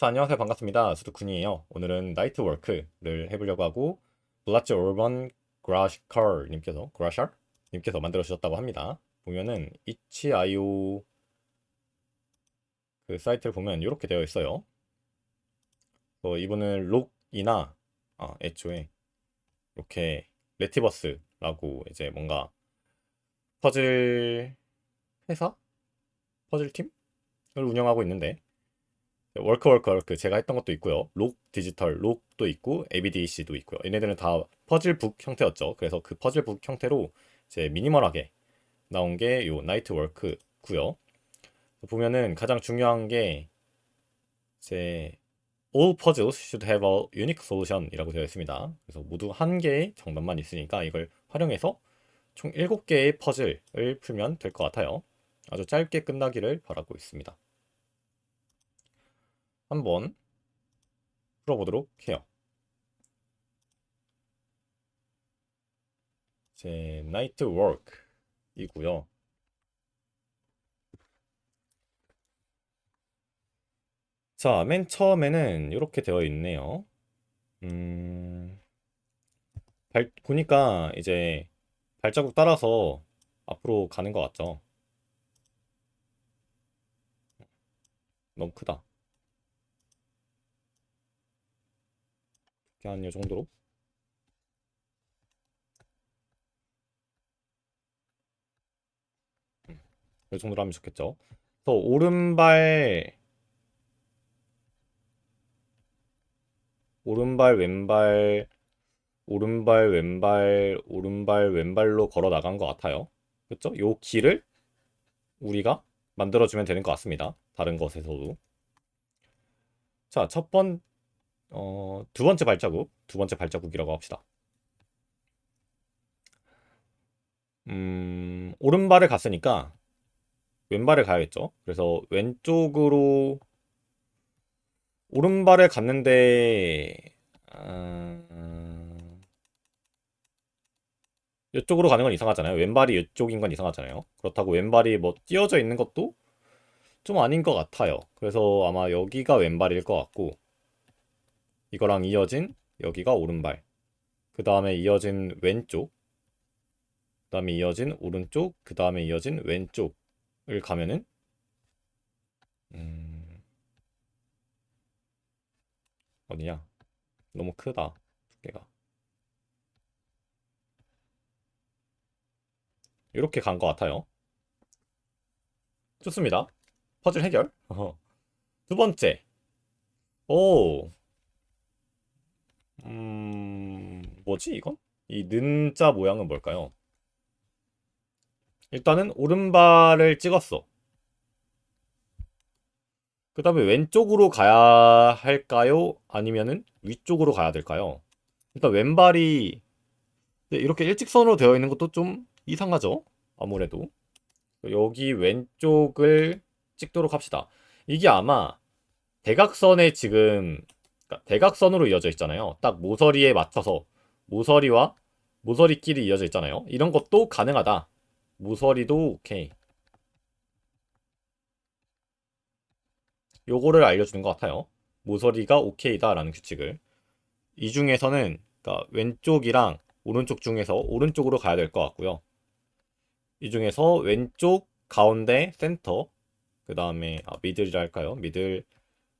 자, 안녕하세요. 반갑습니다. 수두쿤이에요. 오늘은 나이트 워크를 해보려고 하고 블라츠 오르번 그라샤님께서 만들어 주셨다고 합니다. 보면은 itch.io 그 사이트를 보면 이렇게 되어 있어요. 이분은 록이나 애초에 이렇게 레티버스라고 이제 뭔가 퍼즐 회사? 퍼즐 팀을 운영하고 있는데 워크 제가 했던 것도 있고요. 록 디지털 록도 있고 ABDC도 있고요. 얘네들은 다 퍼즐북 형태였죠. 그래서 그 퍼즐북 형태로 이제 미니멀하게 나온 게 요 나이트 워크고요. 보면은 가장 중요한 게 이제 all puzzles should have a unique solution이라고 되어 있습니다. 그래서 모두 한 개의 정답만 있으니까 이걸 활용해서 총 7개의 퍼즐을 풀면 될 것 같아요. 아주 짧게 끝나기를 바라고 있습니다. 한번 풀어보도록 해요. 이제 나이트 워크이고요. 자, 맨 처음에는 이렇게 되어 있네요. 음, 보니까 이제 발자국 따라서 앞으로 가는 것 같죠? 너무 크다. 한 이 정도로? 이 정도로 하면 좋겠죠? 그래서 오른발, 왼발, 오른발, 왼발, 오른발, 왼발로 걸어 나간 것 같아요. 그렇죠? 요 길을 우리가 만들어주면 되는 것 같습니다. 다른 것에서도. 자, 두 번째 발자국이라고 합시다. 오른발을 갔으니까 왼발을 가야겠죠. 그래서 왼쪽으로 오른발을 갔는데 이쪽으로 가는 건 이상하잖아요. 왼발이 이쪽인 건 이상하잖아요. 그렇다고 왼발이 뭐 띄어져 있는 것도 좀 아닌 것 같아요. 그래서 아마 여기가 왼발일 것 같고 이거랑 이어진 여기가 오른발. 그 다음에 이어진 왼쪽. 그 다음에 이어진 오른쪽. 그 다음에 이어진 왼쪽을 가면은 음, 어디냐? 너무 크다. 두께가. 이렇게 간 것 같아요. 좋습니다. 퍼즐 해결. 두 번째. 오, 뭐지 이건? 이 는자 모양은 뭘까요? 일단은 오른발을 찍었어. 그 다음에 왼쪽으로 가야 할까요? 아니면은 위쪽으로 가야 될까요? 일단 왼발이 이렇게 일직선으로 되어 있는 것도 좀 이상하죠? 아무래도. 여기 왼쪽을 찍도록 합시다. 이게 아마 대각선에 지금 그러니까 대각선으로 이어져 있잖아요. 딱 모서리에 맞춰서 모서리와 모서리끼리 이어져 있잖아요. 이런 것도 가능하다. 모서리도 오케이. 요거를 알려주는 것 같아요. 모서리가 오케이다라는 규칙을. 이 중에서는 그러니까 왼쪽이랑 오른쪽 중에서 오른쪽으로 가야 될 것 같고요. 이 중에서 왼쪽, 가운데, 센터, 그 다음에 미들이라 할까요? 미들,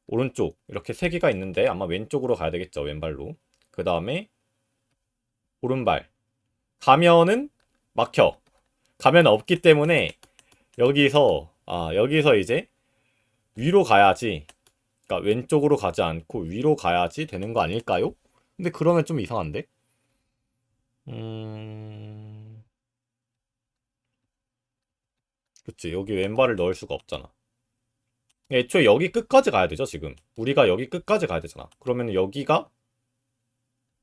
오른쪽 이렇게 세 개가 있는데 아마 왼쪽으로 가야 되겠죠. 왼발로. 그 다음에 오른발. 가면은 막혀. 가면 없기 때문에 여기서 이제 위로 가야지. 그러니까 왼쪽으로 가지 않고 위로 가야지 되는 거 아닐까요? 근데 그러면 좀 이상한데? 음... 그치. 여기 왼발을 넣을 수가 없잖아. 애초에 여기 끝까지 가야 되죠, 지금. 우리가 여기 끝까지 가야 되잖아. 그러면 여기가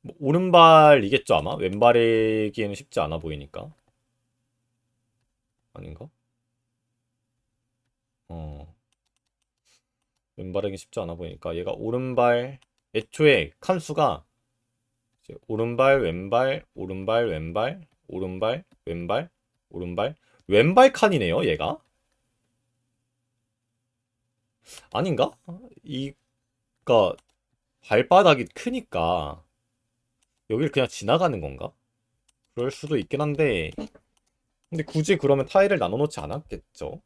뭐 오른발이겠죠, 아마? 왼발이기에는 쉽지 않아 보이니까. 아닌가? 어, 왼발이기 쉽지 않아 보이니까 얘가 오른발, 애초에 칸수가 이제 오른발, 왼발, 오른발, 왼발, 오른발, 왼발, 오른발, 왼발 칸이네요, 얘가. 아닌가? 이 그러니까 발바닥이 크니까 여길 그냥 지나가는 건가? 그럴 수도 있긴 한데 근데 굳이 그러면 타일을 나눠 놓지 않았겠죠?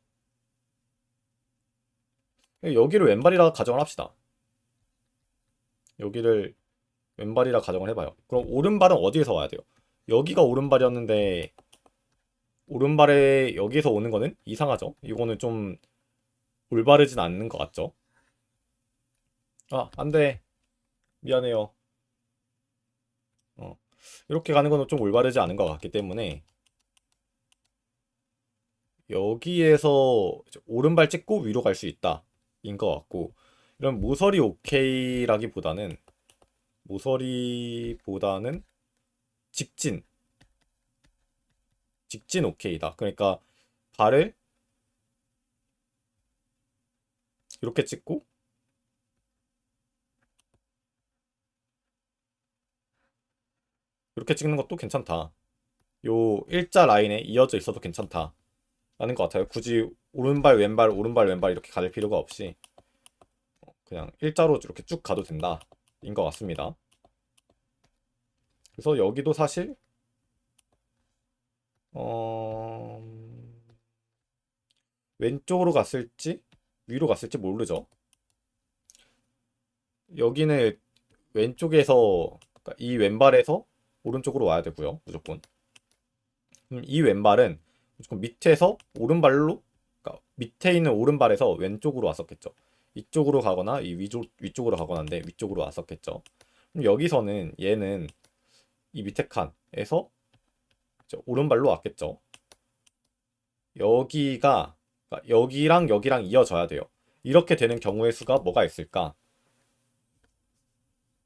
여기를 왼발이라 가정을 합시다. 여기를 왼발이라 가정을 해봐요. 그럼 오른발은 어디에서 와야 돼요? 여기가 오른발이었는데 오른발에 여기에서 오는 거는 이상하죠? 이거는 좀 올바르진 않는 것 같죠? 아, 안 돼. 미안해요. 어. 이렇게 가는 거는 좀 올바르지 않은 것 같기 때문에 여기에서 이제 오른발 찍고 위로 갈 수 있다 인 것 같고 이런 모서리 오케이라기보다는 직진 직진 오케이다. 그러니까 발을 이렇게 찍고 이렇게 찍는 것도 괜찮다. 요 일자 라인에 이어져 있어도 괜찮다 라는 것 같아요. 굳이 오른발 왼발 오른발 왼발 이렇게 갈 필요가 없이 그냥 일자로 이렇게 쭉 가도 된다 인 것 같습니다. 그래서 여기도 사실 어... 왼쪽으로 갔을지 위로 갔을지 모르죠. 여기는 왼쪽에서 그러니까 이 왼발에서 오른쪽으로 와야 되고요. 무조건. 이 왼발은 무조건 밑에서 오른발로 그러니까 밑에 있는 오른발에서 왼쪽으로 왔었겠죠. 이쪽으로 가거나 이 위쪽으로 가거나인데 위쪽으로 왔었겠죠. 그럼 여기서는 얘는 이 밑에 칸에서 이제 오른발로 왔겠죠. 여기가 그러니까 여기랑 여기랑 이어져야 돼요. 이렇게 되는 경우의 수가 뭐가 있을까?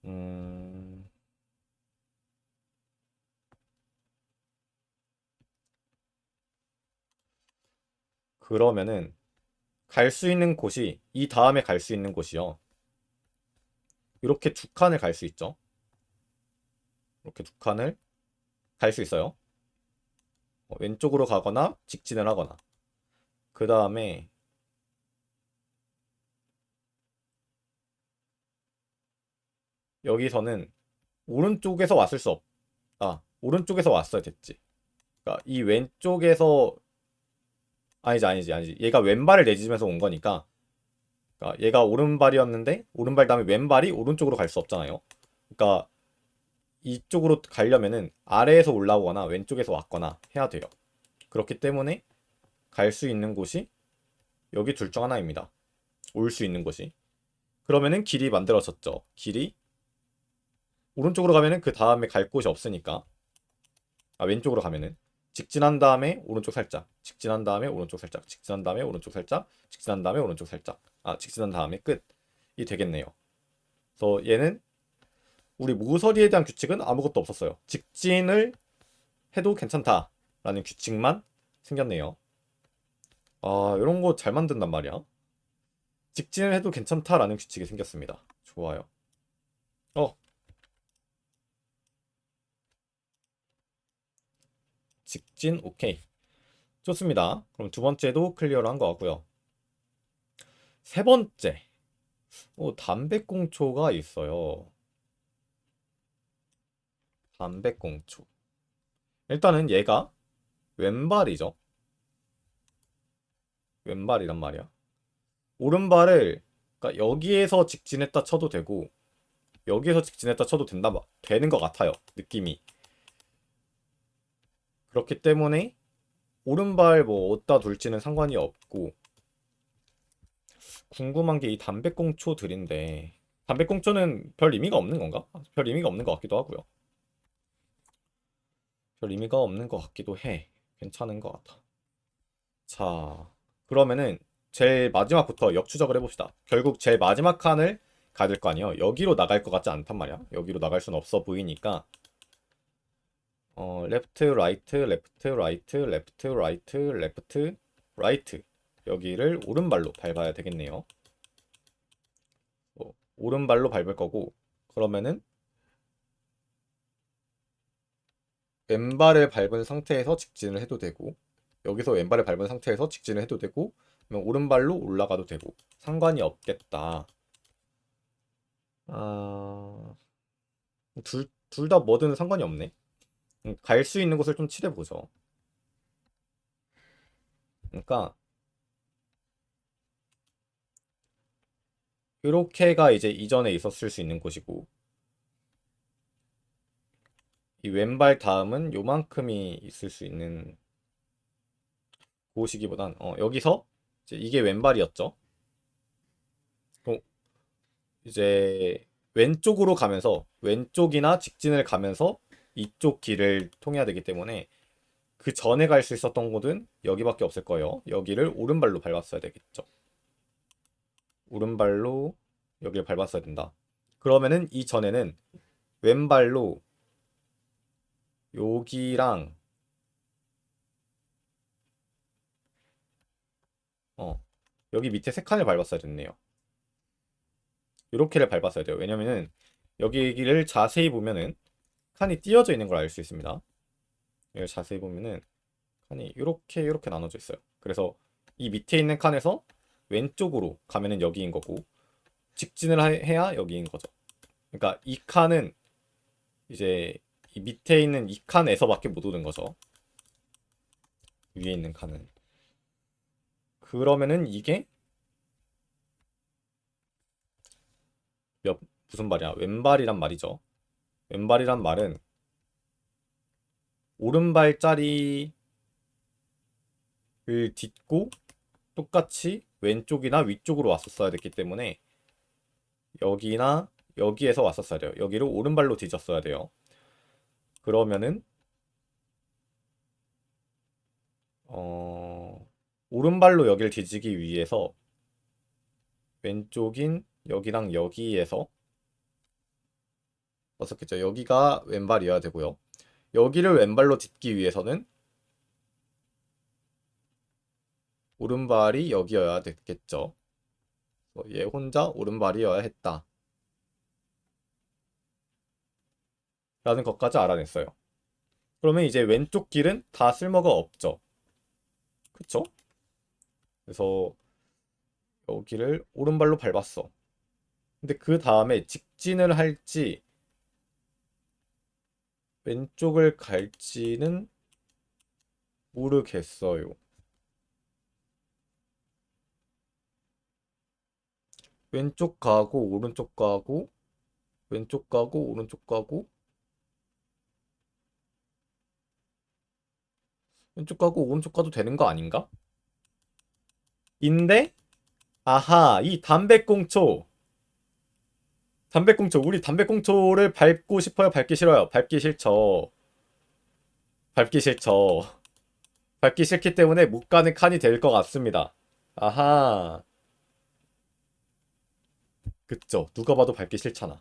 음... 그러면은 갈 수 있는 곳이 이 다음에 갈 수 있는 곳이요. 이렇게 두 칸을 갈 수 있죠. 이렇게 두 칸을 갈 수 있어요. 왼쪽으로 가거나 직진을 하거나. 그 다음에 여기서는 오른쪽에서 왔을 수 없다. 오른쪽에서 왔어야 됐지. 그러니까 이 왼쪽에서 아니지. 얘가 왼발을 내딛으면서 온 거니까. 그러니까 얘가 오른발이었는데 오른발 다음에 왼발이 오른쪽으로 갈 수 없잖아요. 그러니까 이쪽으로 가려면은 아래에서 올라오거나 왼쪽에서 왔거나 해야 돼요. 그렇기 때문에 갈 수 있는 곳이 여기 둘 중 하나입니다. 올 수 있는 곳이. 그러면은 길이 만들어졌죠. 길이 오른쪽으로 가면은 그 다음에 갈 곳이 없으니까. 아, 왼쪽으로 가면은 직진한 다음에 오른쪽 살짝, 직진한 다음에 오른쪽 살짝, 직진한 다음에 오른쪽 살짝, 직진한 다음에 오른쪽 살짝. 아, 직진한 다음에 끝이 되겠네요. 그래서 얘는 우리 모서리에 대한 규칙은 아무것도 없었어요. 직진을 해도 괜찮다라는 규칙만 생겼네요. 아, 이런 거 잘 만든단 말이야. 직진을 해도 괜찮다라는 규칙이 생겼습니다. 좋아요. 어, 직진 오케이. 좋습니다. 그럼 두 번째도 클리어를 한 것 같고요. 세 번째. 담배꽁초가 있어요. 담배꽁초. 일단은 얘가 왼발이죠. 왼발이란 말이야. 오른발을 그러니까 여기에서 직진했다 쳐도 되고 여기에서 직진했다 쳐도 되는 것 같아요. 느낌이. 그렇기 때문에 오른발 뭐 어디다 둘지는 상관이 없고 궁금한 게 이 담배꽁초들인데 담배꽁초는 별 의미가 없는 건가? 별 의미가 없는 것 같기도 하고요. 별 의미가 없는 것 같기도 해. 괜찮은 것 같아. 자, 그러면은 제일 마지막부터 역추적을 해봅시다. 결국 제일 마지막 칸을 가야 될 거 아니에요. 여기로 나갈 것 같지 않단 말이야. 여기로 나갈 수는 없어 보이니까 레프트, 라이트, 레프트, 라이트, 레프트, 라이트, 레프트, 라이트 여기를 오른발로 밟아야 되겠네요. 오른발로 밟을 거고 그러면은 왼발을 밟은 상태에서 직진을 해도 되고 여기서 왼발을 밟은 상태에서 직진을 해도 되고 그러면 오른발로 올라가도 되고 상관이 없겠다 아, 둘 다 뭐든 상관이 없네. 갈 수 있는 곳을 좀 칠해보죠. 그러니까 이렇게가 이제 이전에 있었을 수 있는 곳이고 이 왼발 다음은 요만큼이 있을 수 있는 곳이기보단 여기서 이제 이게 왼발이었죠. 어, 이제 왼쪽으로 가면서 왼쪽이나 직진을 가면서 이쪽 길을 통해야 되기 때문에 그 전에 갈 수 있었던 곳은 여기밖에 없을 거예요. 여기를 오른발로 밟았어야 되겠죠. 오른발로 여기를 밟았어야 된다. 그러면은 이 전에는 왼발로 여기랑 어 여기 밑에 세 칸을 밟았어야 됐네요. 이렇게를 밟았어야 돼요. 왜냐면은 여기를 자세히 보면은 칸이 띄어져 있는 걸 알 수 있습니다. 여기 자세히 보면은 칸이 이렇게 나눠져 있어요. 그래서 이 밑에 있는 칸에서 왼쪽으로 가면은 여기인 거고 직진을 해야 여기인 거죠. 그러니까 이 칸은 이제 이 밑에 있는 이 칸에서밖에 못 오는 거죠. 위에 있는 칸은. 그러면은 이게 몇 무슨 말이야? 왼발이란 말이죠. 왼발이란 말은 오른발짜리를 딛고 똑같이 왼쪽이나 위쪽으로 왔었어야 됐기 때문에 여기나 여기에서 왔었어야 돼요. 여기를 오른발로 뒤졌어야 돼요. 그러면은 오른발로 여기를 뒤지기 위해서 왼쪽인 여기랑 여기에서 왔었겠죠. 여기가 왼발이어야 되고요. 여기를 왼발로 딛기 위해서는 오른발이 여기여야 됐겠죠. 얘 혼자 오른발이어야 했다. 라는 것까지 알아냈어요. 그러면 이제 왼쪽 길은 다 쓸모가 없죠. 그쵸? 그래서 여기를 오른발로 밟았어. 근데 그 다음에 직진을 할지 왼쪽을 갈지는 모르겠어요. 왼쪽 가고 오른쪽 가고 왼쪽 가고 오른쪽 가고 왼쪽 가고 오른쪽 가도 되는 거 아닌가? 인데 아하 이 담배꽁초 우리 담배꽁초를 밟고 싶어요 밟기 싫어요 밟기 싫죠 밟기 싫죠 밟기 싫기 때문에 못 가는 칸이 될 것 같습니다. 아하 그쵸 누가 봐도 밟기 싫잖아.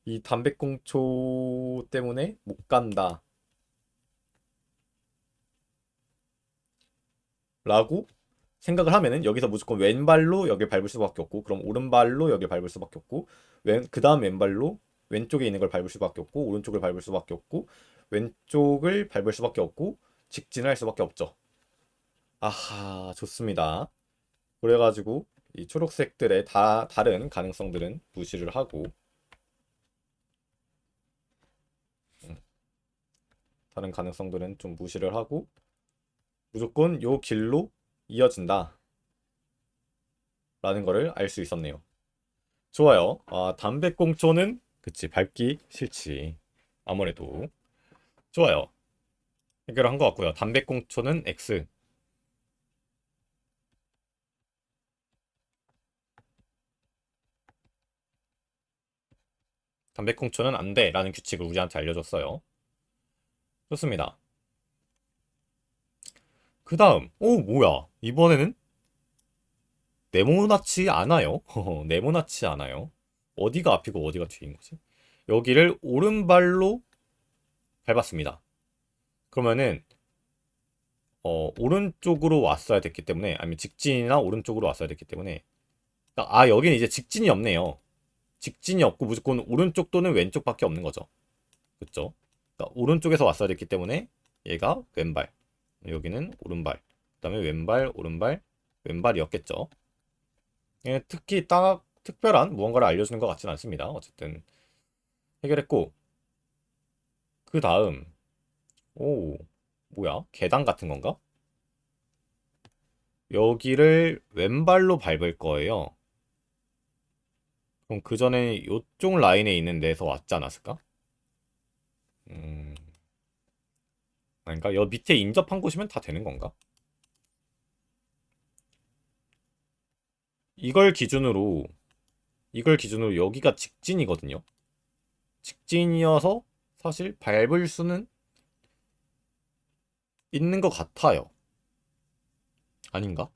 이 담배꽁초 때문에 못 간다 라고 생각을 하면은 여기서 무조건 왼발로 여길 밟을 수밖에 없고 그럼 오른발로 여길 밟을 수밖에 없고 그 다음 왼발로 왼쪽에 있는 걸 밟을 수밖에 없고 오른쪽을 밟을 수밖에 없고 왼쪽을 밟을 수밖에 없고 직진을 할 수밖에 없죠. 아하 좋습니다. 그래가지고 이 초록색들의 다른 가능성들은 무시를 하고 음, 다른 가능성들은 좀 무시를 하고 무조건 요 길로 이어진다 라는 거를 알 수 있었네요. 좋아요. 아, 담배꽁초는 그치 밟기 싫지. 아무래도 좋아요. 해결한 것 같고요. 담배꽁초는 X. 담배꽁초는 안 돼. 라는 규칙을 우리한테 알려줬어요. 좋습니다. 그 다음. 오, 뭐야. 이번에는 네모나지 않아요. 네모나지 않아요. 어디가 앞이고 어디가 뒤인 거지? 여기를 오른발로 밟았습니다. 그러면은 오른쪽으로 왔어야 됐기 때문에 아니면 직진이나 오른쪽으로 왔어야 됐기 때문에 여기는 이제 직진이 없네요. 직진이 없고 무조건 오른쪽 또는 왼쪽밖에 없는 거죠. 그쵸? 그러니까 오른쪽에서 왔어야 됐기 때문에 얘가 왼발, 여기는 오른발, 그 다음에 왼발, 오른발, 왼발이었겠죠. 특히 딱 특별한 무언가를 알려주는 것 같진 않습니다. 어쨌든 해결했고 그 다음 오 뭐야 계단 같은 건가? 여기를 왼발로 밟을 거예요. 그럼 그 전에 요쪽 라인에 있는 데서 왔지 않았을까? 음 아닌가? 여 밑에 인접한 곳이면 다 되는 건가? 이걸 기준으로 이걸 기준으로 여기가 직진이거든요. 직진이어서 사실 밟을 수는 있는 것 같아요. 아닌가?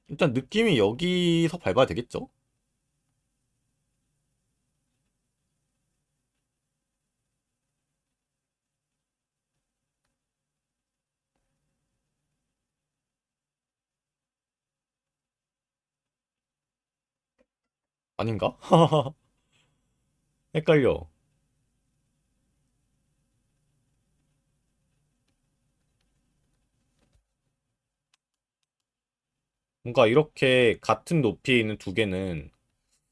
일단 느낌이 여기서 밟아야 되겠죠? 아닌가? 헷갈려. 뭔가 이렇게 같은 높이에 있는 두 개는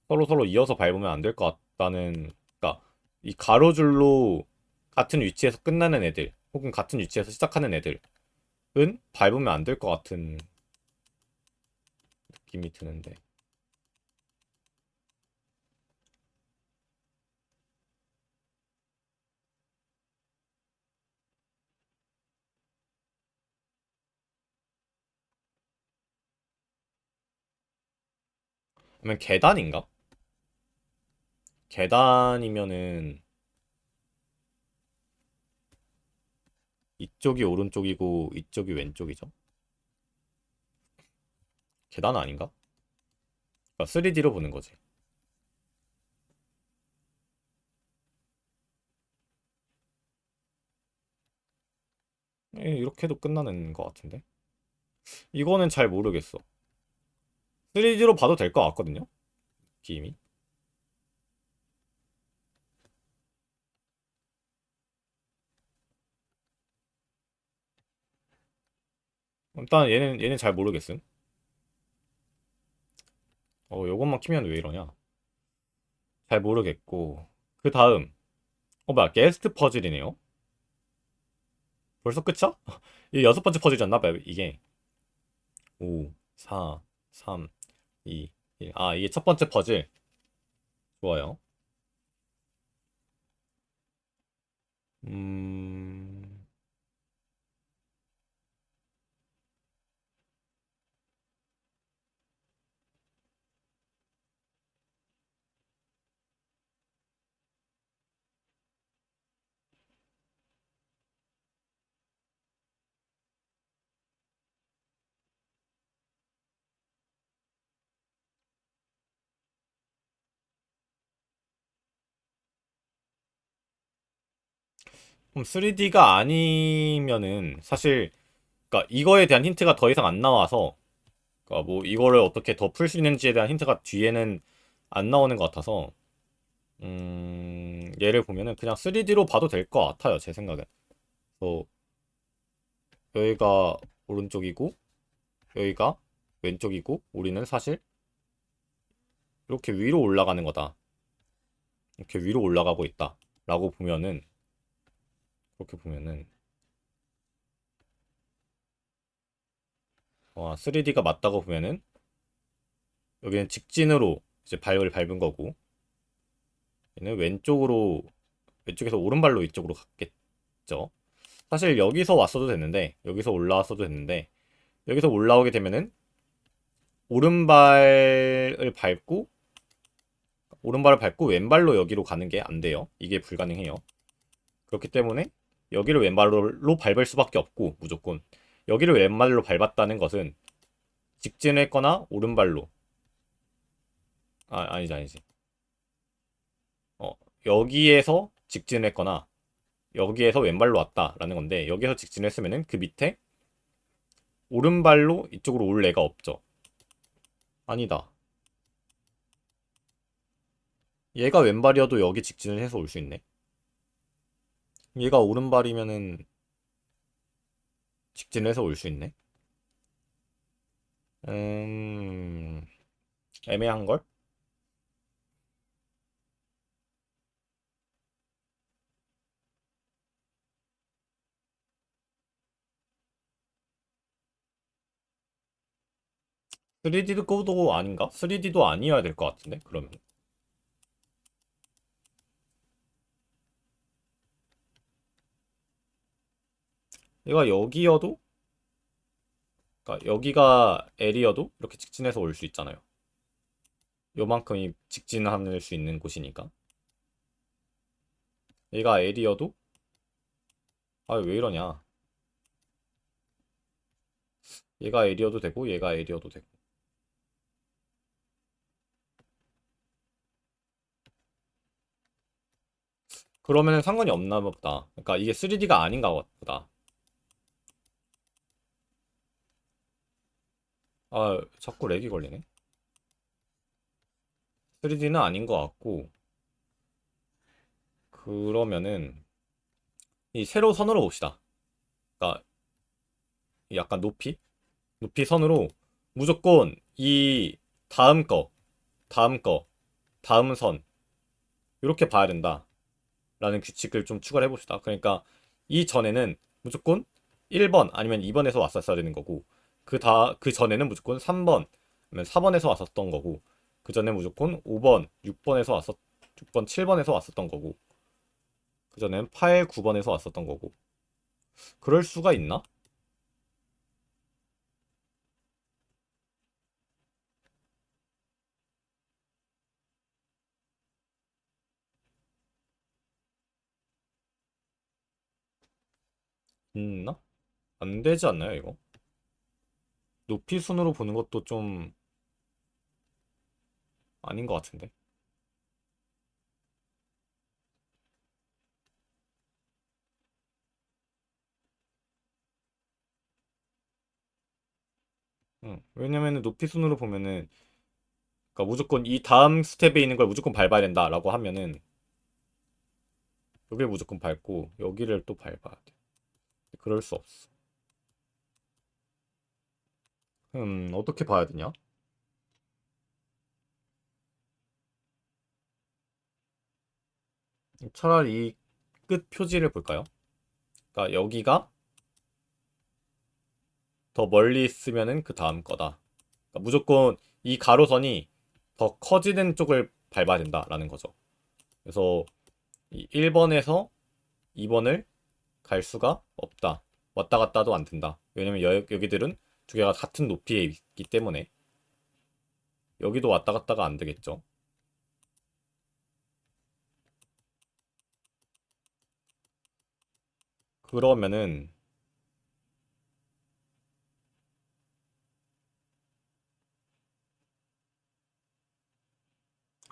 서로 이어서 밟으면 안 될 것 같다는, 그러니까 이 가로줄로 같은 위치에서 끝나는 애들, 혹은 같은 위치에서 시작하는 애들은 밟으면 안 될 것 같은 느낌이 드는데. 그러면 계단인가? 계단이면은 이쪽이 오른쪽이고 이쪽이 왼쪽이죠? 계단 아닌가? 그러니까 3D로 보는 거지. 이렇게 해도 끝나는 것 같은데? 이거는 잘 모르겠어. 3D로 봐도 될 것 같거든요? 느낌이. 일단 얘는 잘 모르겠음. 요것만 키면 왜 이러냐? 잘 모르겠고. 그 다음. 뭐야, 게스트 퍼즐이네요? 벌써 끝이야? 이게 여섯 번째 퍼즐이었나 봐요, 이게. 5, 4, 3, 2, 1. 아, 이게 첫 번째 퍼즐. 좋아요. 음, 그럼 3D가 아니면은, 사실, 그러니까 이거에 대한 힌트가 더 이상 안 나와서, 그러니까 뭐 이거를 어떻게 더 풀 수 있는지에 대한 힌트가 뒤에는 안 나오는 것 같아서, 얘를 보면은 그냥 3D로 봐도 될 것 같아요, 제 생각엔. 그래서 여기가 오른쪽이고, 여기가 왼쪽이고, 우리는 사실 이렇게 위로 올라가는 거다. 이렇게 위로 올라가고 있다. 라고 보면은, 그렇게 보면은, 3D가 맞다고 보면은, 여기는 직진으로 이제 발을 밟은 거고, 얘는 왼쪽에서 오른발로 이쪽으로 갔겠죠. 사실 여기서 왔어도 됐는데, 여기서 올라왔어도 됐는데, 여기서 올라오게 되면은, 오른발을 밟고, 오른발을 밟고 왼발로 여기로 가는 게 안 돼요. 이게 불가능해요. 그렇기 때문에 여기를 왼발로 밟을 수밖에 없고 무조건 여기를 왼발로 밟았다는 것은 직진을 했거나 오른발로 아니지 어 여기에서 직진을 했거나 여기에서 왼발로 왔다라는 건데 여기에서 직진을 했으면은 그 밑에 오른발로 이쪽으로 올 애가 없죠. 아니다. 얘가 왼발이어도 여기 직진을 해서 올 수 있네. 얘가 오른발이면은 직진을 해서 올 수 있네. 음, 애매한 걸? 3D도 아닌가? 3D도 아니어야 될 것 같은데, 그러면. 얘가 여기여도? 그러니까 여기가 L이어도 이렇게 직진해서 올 수 있잖아요. 요만큼이 직진할 수 있는 곳이니까. 얘가 L이어도? 아, 왜 이러냐. 얘가 L이어도 되고, 얘가 L이어도 되고. 그러면은 상관이 없나 보다. 그러니까 이게 3D가 아닌가 보다. 아, 자꾸 렉이 걸리네. 3D는 아닌 것 같고, 그러면은 이 세로 선으로 봅시다. 그러니까 약간 높이 선으로 무조건 이 다음 거, 다음 거, 다음 선 이렇게 봐야 된다라는 규칙을 좀 추가를 해봅시다. 그러니까 이 전에는 무조건 1번 아니면 2번에서 왔었어야 되는 거고 그 전에는 무조건 3번 아니면 4번에서 왔었던 거고 그 전에 무조건 5번, 6번, 7번에서 왔었던 거고 그 전엔 8, 9번에서 왔었던 거고 그럴 수가 있나? 있나? 안 되지 않나요, 이거? 높이 순으로 보는 것도 좀 아닌 것 같은데. 응. 왜냐면은 높이 순으로 보면은 그러니까 무조건 이 다음 스텝에 있는 걸 무조건 밟아야 된다라고 하면은 여기를 무조건 밟고 여기를 또 밟아야 돼. 그럴 수 없어. 어떻게 봐야 되냐? 차라리 이 끝 표지를 볼까요? 그러니까 여기가 더 멀리 있으면은 그 다음 거다. 그러니까 무조건 이 가로선이 더 커지는 쪽을 밟아야 된다라는 거죠. 그래서 이 1번에서 2번을 갈 수가 없다. 왔다 갔다도 안 된다. 왜냐면 여기들은 두 개가 같은 높이에 있기 때문에 여기도 왔다 갔다가 안 되겠죠. 그러면은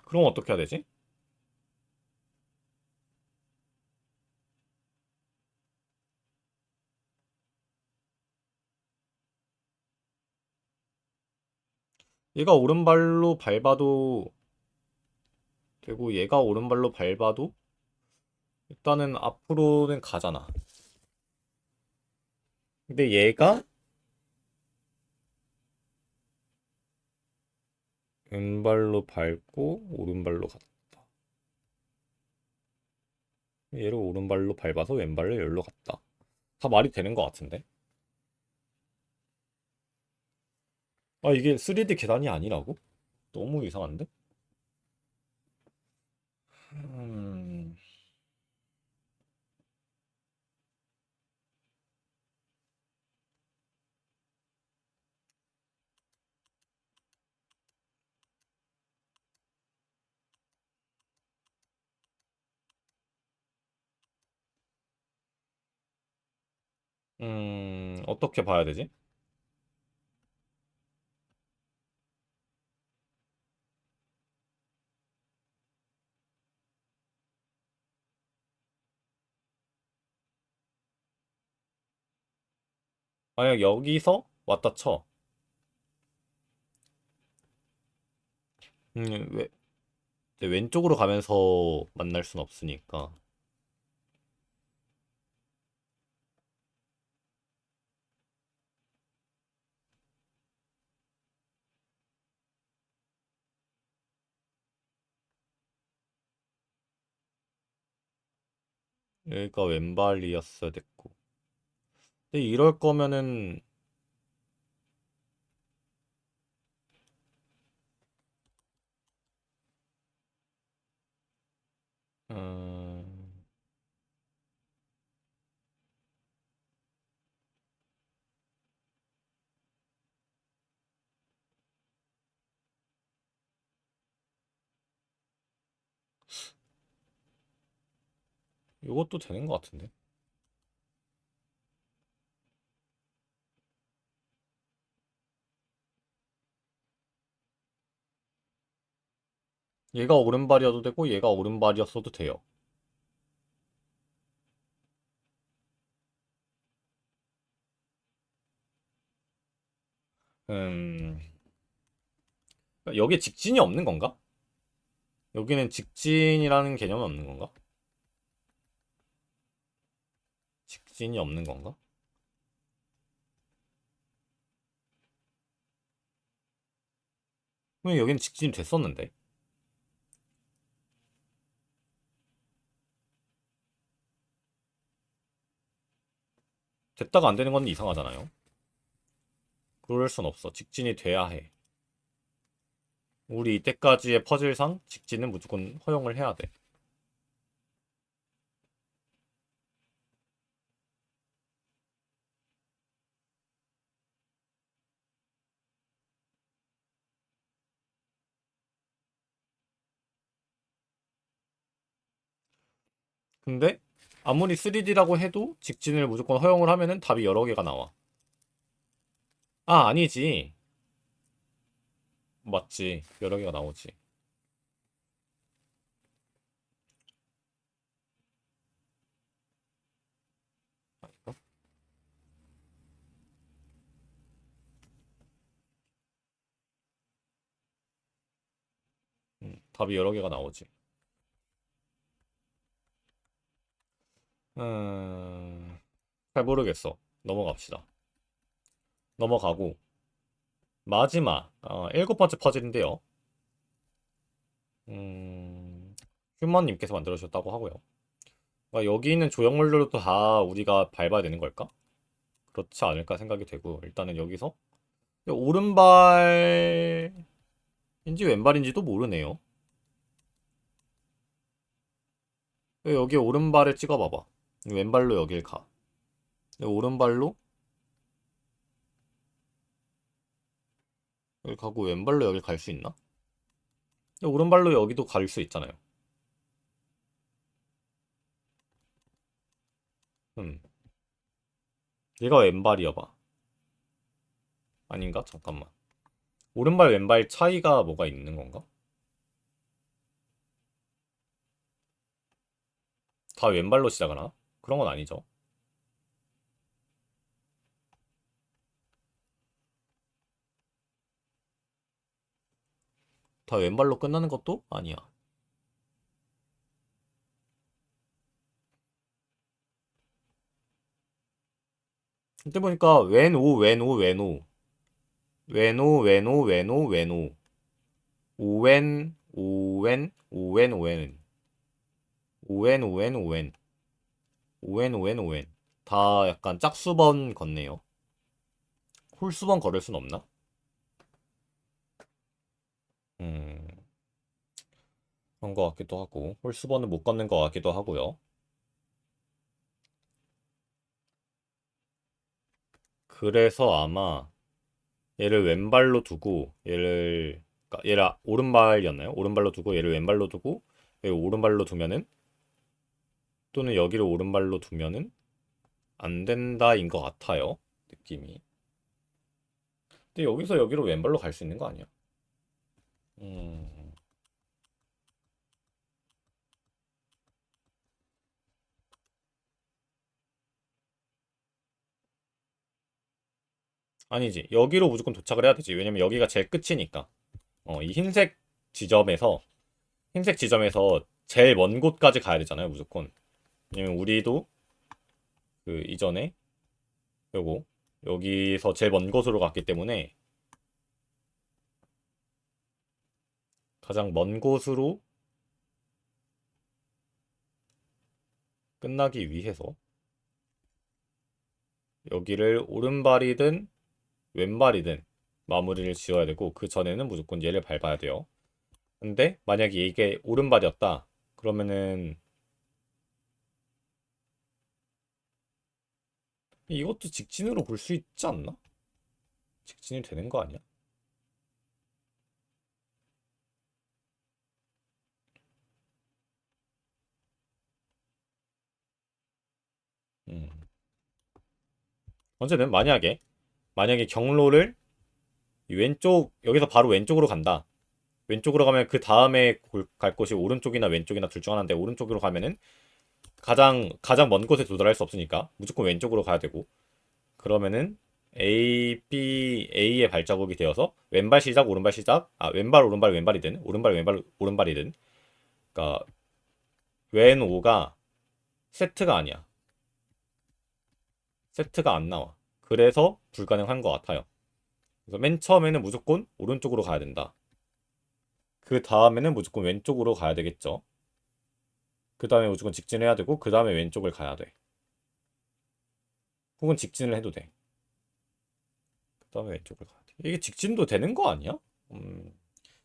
그럼 어떻게 해야 되지? 얘가 오른발로 밟아도 되고 얘가 오른발로 밟아도 일단은 앞으로는 가잖아. 근데 얘가 왼발로 밟고 오른발로 갔다. 얘를 오른발로 밟아서 왼발로 열로 갔다. 다 말이 되는 것 같은데? 아, 이게 3D 계단이 아니라고? 너무 이상한데? 음, 어떻게 봐야 되지? 만약 여기서 왔다 쳐. 왜, 왼쪽으로 가면서 만날 순 없으니까. 여기가 왼발이었어야 됐고. 근데 이럴 거면은 음, 이것도 되는 것 같은데. 얘가 오른발이어도 되고 얘가 오른발이었어도 돼요. 음, 여기에 직진이 없는 건가? 여기는 직진이라는 개념은 없는 건가? 직진이 없는 건가? 왜 여기는 직진이 됐었는데? 됐다가 안 되는 건 이상하잖아요. 그럴 순 없어. 직진이 돼야 해. 우리 이때까지의 퍼즐상 직진은 무조건 허용을 해야 돼. 근데 아무리 3D라고 해도 직진을 무조건 허용을 하면은 답이 여러 개가 나와. 아, 아니지. 맞지. 여러 개가 나오지. 아닌가? 답이 여러 개가 나오지. 음, 잘 모르겠어. 넘어갑시다. 넘어가고 마지막 7번째 퍼즐인데요. 휴먼님께서 만들어주셨다고 하고요. 그러니까 여기 있는 조형물들도 다 우리가 밟아야 되는 걸까? 그렇지 않을까 생각이 되고 일단은 여기서 오른발인지 왼발인지도 모르네요. 여기 오른발을 찍어봐봐. 왼발로 여길 가. 오른발로 여기 가고 왼발로 여길 갈 수 있나? 오른발로 여기도 갈 수 있잖아요. 음, 얘가 왼발이어봐. 아닌가? 잠깐만. 오른발 왼발 차이가 뭐가 있는 건가? 다 왼발로 시작하나? 그런 건 아니죠. 다 왼발로 끝나는 것도 아니야. 그때 보니까 왼오 왼오 왼오 왼오 왼오 왼오 왼오 오왼 오왼 오왼 오왼 오왼 오왼 오왼 오웬 오웬 오웬 다 약간 짝수번 걷네요. 홀수번 걸을 순 없나? 음 그런 것 같기도 하고 홀수번은 못 걷는 것 같기도 하고요. 그래서 아마 얘를 왼발로 두고 얘를 그러니까 얘를 오른발이었나요? 오른발로 두고 얘를 왼발로 두고 얘를 오른발로 두면은 또는 여기를 오른발로 두면은 안 된다인 것 같아요. 느낌이. 근데 여기서 여기로 왼발로 갈 수 있는 거 아니야? 음 아니지. 여기로 무조건 도착을 해야 되지. 왜냐면 여기가 제일 끝이니까. 이 흰색 지점에서 제일 먼 곳까지 가야 되잖아요, 무조건. 왜냐면 우리도 그 이전에 요거 여기서 제일 먼 곳으로 갔기 때문에 가장 먼 곳으로 끝나기 위해서 여기를 오른발이든 왼발이든 마무리를 지어야 되고 그 전에는 무조건 얘를 밟아야 돼요. 근데 만약에 이게 오른발이었다 그러면은 이것도 직진으로 볼 수 있지 않나? 직진이 되는 거 아니야? 음. 어쨌든 만약에 경로를 이 왼쪽 여기서 바로 왼쪽으로 간다. 왼쪽으로 가면 그 다음에 갈 곳이 오른쪽이나 왼쪽이나 둘 중 하나인데 오른쪽으로 가면은 가장 먼 곳에 도달할 수 없으니까 무조건 왼쪽으로 가야 되고 그러면은 A, B, A의 발자국이 되어서 왼발 시작 오른발 시작 왼발 오른발 왼발이든 오른발 왼발 오른발이든 그러니까 왼 오가 세트가 아니야. 세트가 안 나와. 그래서 불가능한 것 같아요. 그래서 맨 처음에는 무조건 오른쪽으로 가야 된다. 그 다음에는 무조건 왼쪽으로 가야 되겠죠. 그 다음에 무조건 직진해야 되고 그 다음에 왼쪽을 가야 돼. 혹은 직진을 해도 돼. 그 다음에 왼쪽을 가야 돼. 이게 직진도 되는 거 아니야? 음,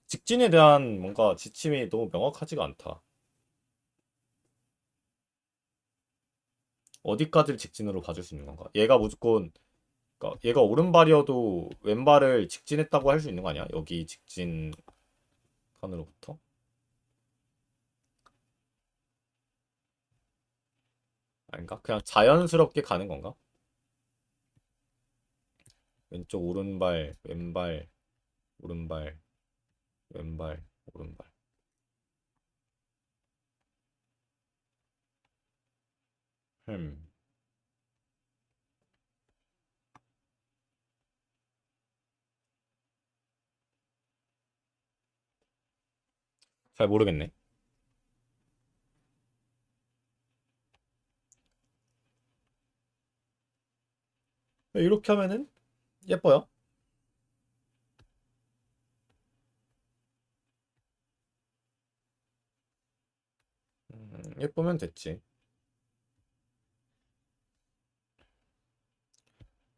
직진에 대한 뭔가 지침이 너무 명확하지가 않다. 어디까지를 직진으로 봐줄 수 있는 건가? 얘가 무조건 그러니까 얘가 오른발이어도 왼발을 직진했다고 할 수 있는 거 아니야? 여기 직진 칸으로부터? 아닌가? 그냥 자연스럽게 가는 건가? 왼쪽 오른발 왼발 오른발 왼발 오른발 흠. 잘 모르겠네. 이렇게 하면은 예뻐요. 예쁘면 됐지.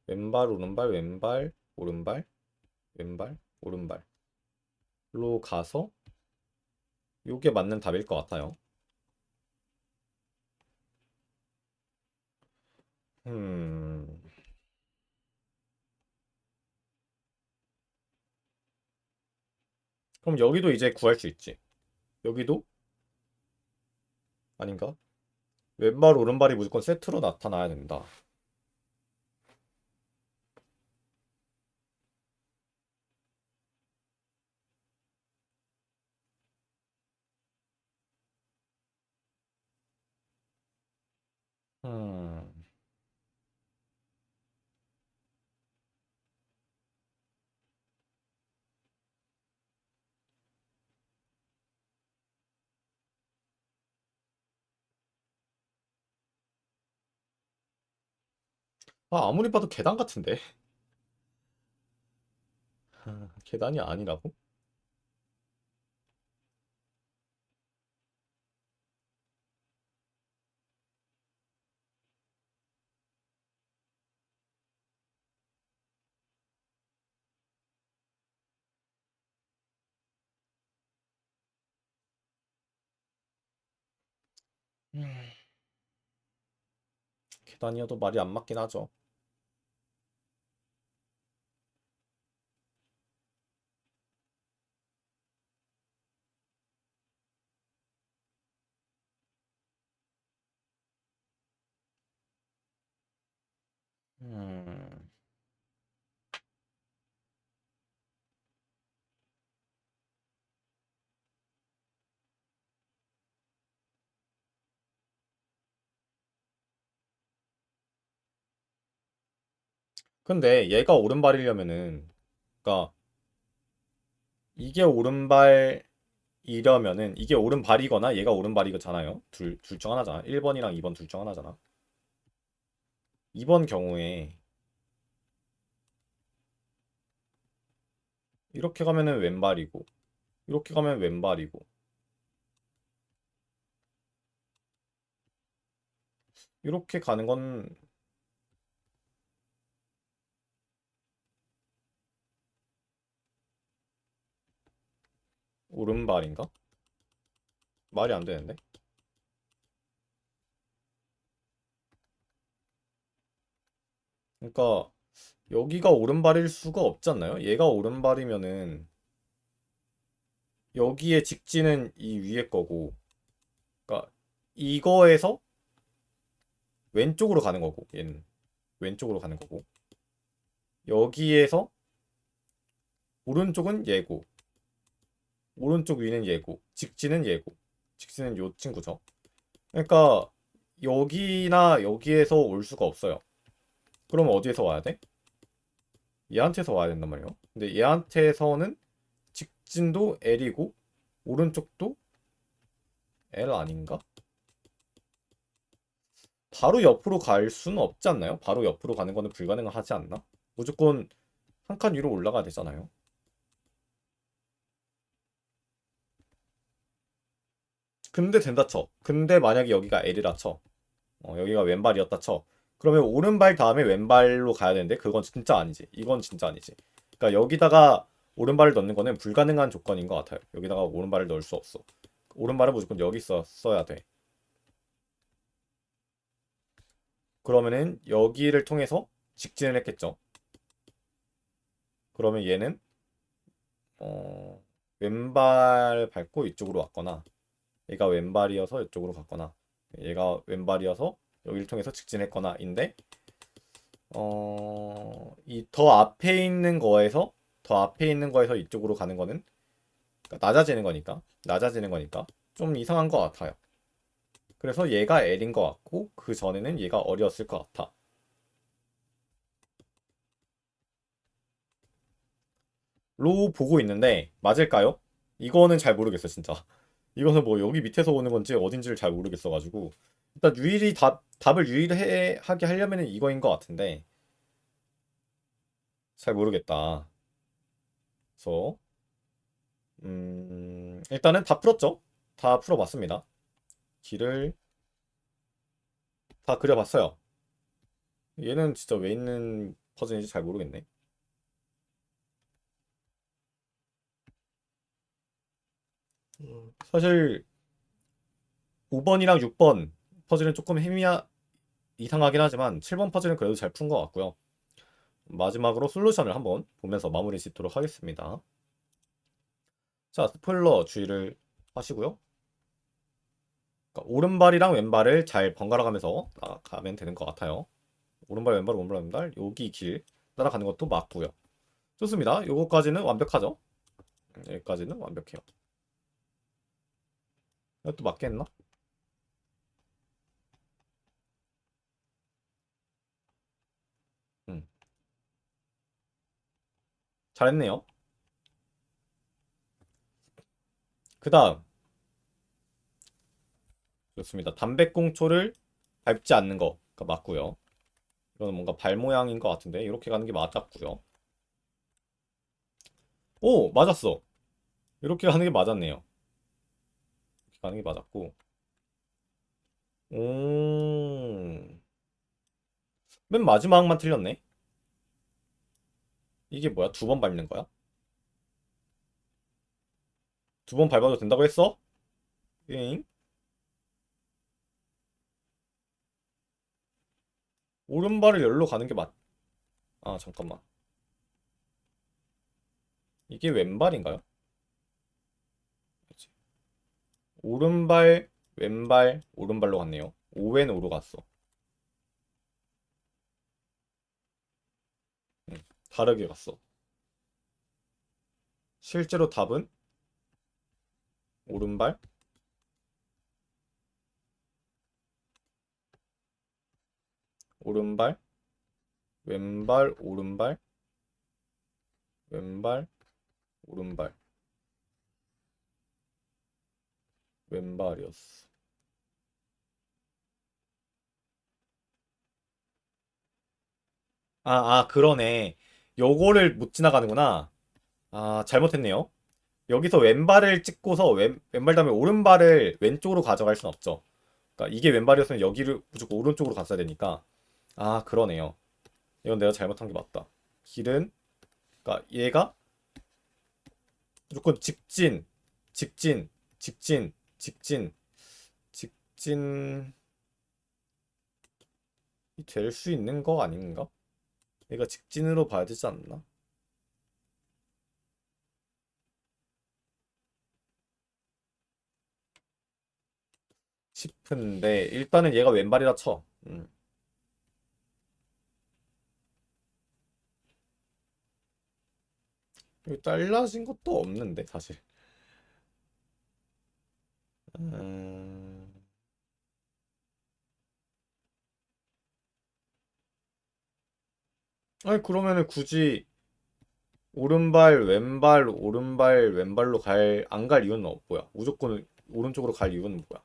왼발 오른발 왼발 오른발 왼발 오른발로 가서 요게 맞는 답일 것 같아요. 음, 그럼 여기도 이제 구할 수 있지. 여기도 아닌가? 왼발 오른발이 무조건 세트로 나타나야 된다. 음, 아무리 봐도 계단 같은데. 계단이 아니라고? 음, 계단이어도 말이 안 맞긴 하죠. 음, 근데 얘가 오른발이려면은, 그니까 이게 오른발이려면은 이게 오른발이거나 얘가 오른발이잖아요. 둘 중 하나잖아. 1번이랑 2번 둘 중 하나잖아. 2번 경우에 이렇게 가면은 왼발이고, 이렇게 가면 왼발이고, 이렇게 가는 건 오른발인가? 말이 안 되는데. 그러니까 여기가 오른발일 수가 없지 않나요? 얘가 오른발이면은 여기에 직진은 이 위에 거고, 그러니까 이거에서 왼쪽으로 가는 거고, 얘는 왼쪽으로 가는 거고, 여기에서 오른쪽은 얘고, 오른쪽 위는 얘고, 직진은 얘고, 직진은 요 친구죠. 그러니까 여기나 여기에서 올 수가 없어요. 그러면 어디에서 와야 돼? 얘한테서 와야 된단 말이에요. 근데 얘한테서는 직진도 L이고 오른쪽도 L 아닌가? 바로 옆으로 갈 수는 없지 않나요? 바로 옆으로 가는 거는 불가능하지 않나? 무조건 한 칸 위로 올라가야 되잖아요. 근데 된다 쳐. 근데 만약에 여기가 L이라 쳐. 여기가 왼발이었다 쳐. 그러면 오른발 다음에 왼발로 가야 되는데 그건 진짜 아니지. 이건 진짜 아니지. 그러니까 여기다가 오른발을 넣는 거는 불가능한 조건인 것 같아요. 여기다가 오른발을 넣을 수 없어. 오른발은 무조건 여기 써야 돼. 그러면은 여기를 통해서 직진을 했겠죠. 그러면 얘는 왼발 밟고 이쪽으로 왔거나 얘가 왼발이어서 이쪽으로 갔거나 얘가 왼발이어서 여기를 통해서 직진했거나인데 이 더 앞에 있는 거에서 이쪽으로 가는 거는 그러니까 낮아지는 거니까 좀 이상한 것 같아요. 그래서 얘가 L인 것 같고 그 전에는 얘가 어렸을 것 같아. 로 보고 있는데 맞을까요? 이거는 잘 모르겠어 진짜. 이거는 뭐 여기 밑에서 오는 건지 어딘지를 잘 모르겠어가지고 일단 유일히 답을 유일하게 하려면은 이거인 것 같은데 잘 모르겠다. 그래서 일단은 다 풀었죠? 다 풀어봤습니다. 길을 다 그려봤어요. 얘는 진짜 왜 있는 퍼즐인지 잘 모르겠네. 사실 5번이랑 6번 퍼즐은 조금 이상하긴 하지만 7번 퍼즐은 그래도 잘 푼 것 같고요. 마지막으로 솔루션을 한번 보면서 마무리 짓도록 하겠습니다. 자, 스포일러 주의를 하시고요. 그러니까 오른발이랑 왼발을 잘 번갈아 가면서 나가면 되는 것 같아요. 오른발, 왼발, 오른발, 왼발 여기 길 따라가는 것도 맞고요. 좋습니다. 요거까지는 완벽하죠? 여기까지는 완벽해요. 이것도 맞겠나? 음, 잘했네요. 그 다음 좋습니다. 담배꽁초를 밟지 않는 거가 맞고요. 이거는 뭔가 발 모양인 것 같은데 이렇게 가는 게 맞았고요. 오, 맞았어. 이렇게 가는 게 맞았네요. 이렇게 가는 게 맞았고. 오, 맨 마지막만 틀렸네. 이게 뭐야? 두 번 밟는 거야? 두 번 밟아도 된다고 했어? 잉? 오른발을 열로 가는 게 맞... 아, 잠깐만. 이게 왼발인가요? 그치. 오른발, 왼발, 오른발로 갔네요. 오왼오로 갔어. 응, 다르게 갔어. 실제로 답은 오른발, 오른발, 왼발, 오른발, 왼발, 오른발, 왼발이었어. 그러네. 요거를 못 지나가는구나. 잘못했네요. 여기서 왼발을 찍고서 왼발 다음에 오른발을 왼쪽으로 가져갈 순 없죠. 그러니까 이게 왼발이었으면 여기를 무조건 오른쪽으로 갔어야 되니까. 아, 그러네요. 이건 내가 잘못한 게 맞다. 길은, 그러니까 얘가 무조건 직진, 직진, 직진, 직진, 직진이 될 수 있는 거 아닌가? 얘가 직진으로 봐야 되지 않나? 싶은데 일단은 얘가 왼발이라 쳐. 여기 잘라진 것도 없는데 사실. 음... 아니 그러면은 굳이 오른발 왼발 오른발 왼발로 안 갈 이유는 뭐야? 무조건 오른쪽으로 갈 이유는 뭐야?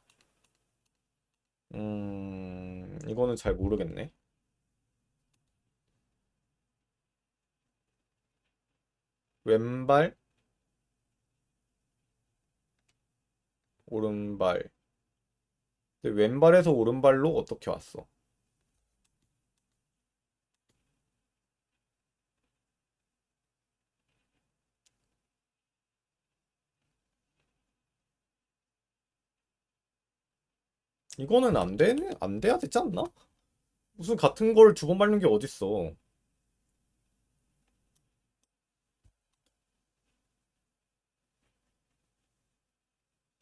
이거는 잘 모르겠네. 왼발 오른발. 근데 왼발에서 오른발로 어떻게 왔어? 이거는 안 돼야 되지 않나? 무슨 같은 걸 두 번 밟는 게 어딨어?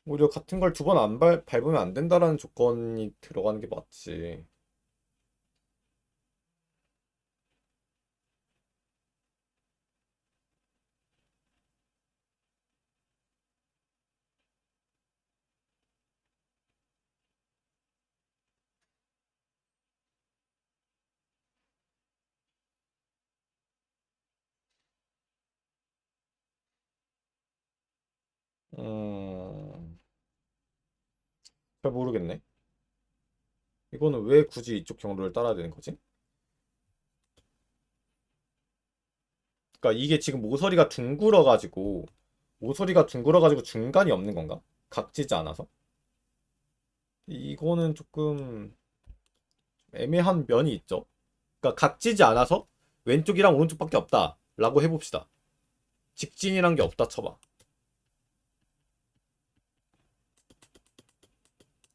오히려 같은 걸 두 번 안 밟으면 안 된다라는 조건이 들어가는 게 맞지. 음, 잘 모르겠네. 이거는 왜 굳이 이쪽 경로를 따라야 되는 거지? 그러니까 이게 지금 모서리가 둥글어가지고 중간이 없는 건가? 각지지 않아서? 이거는 조금 애매한 면이 있죠. 그러니까 각지지 않아서 왼쪽이랑 오른쪽밖에 없다라고 해봅시다. 직진이란 게 없다 쳐봐.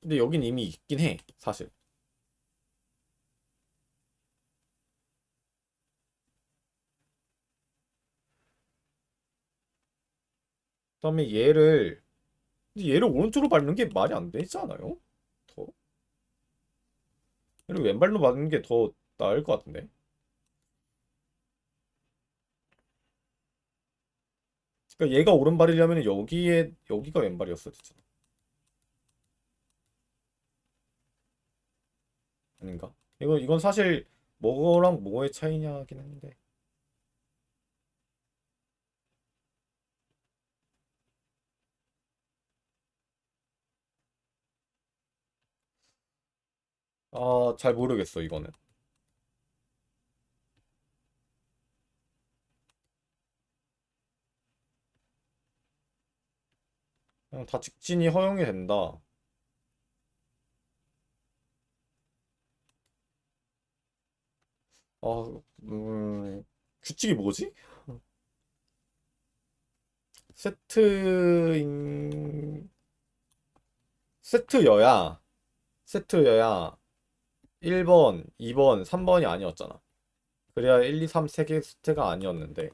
근데 여긴 이미 있긴 해, 사실. 그다음에 얘를 오른쪽으로 밟는 게 말이 안 되지 않아요? 더? 얘를 왼발로 밟는 게 더 나을 것 같은데. 그러니까 얘가 오른발이려면 여기가 왼발이었어야 되잖아. 아닌가? 이건 사실 뭐랑 뭐의 차이냐 하긴 한데. 아, 잘 모르겠어, 이거는. 그냥 다 직진이 허용이 된다. 아, 규칙이 뭐지? 세트인, 세트여야, 세트여야 1번, 2번, 3번이 아니었잖아. 그래야 1, 2, 3, 3개 세트가 아니었는데.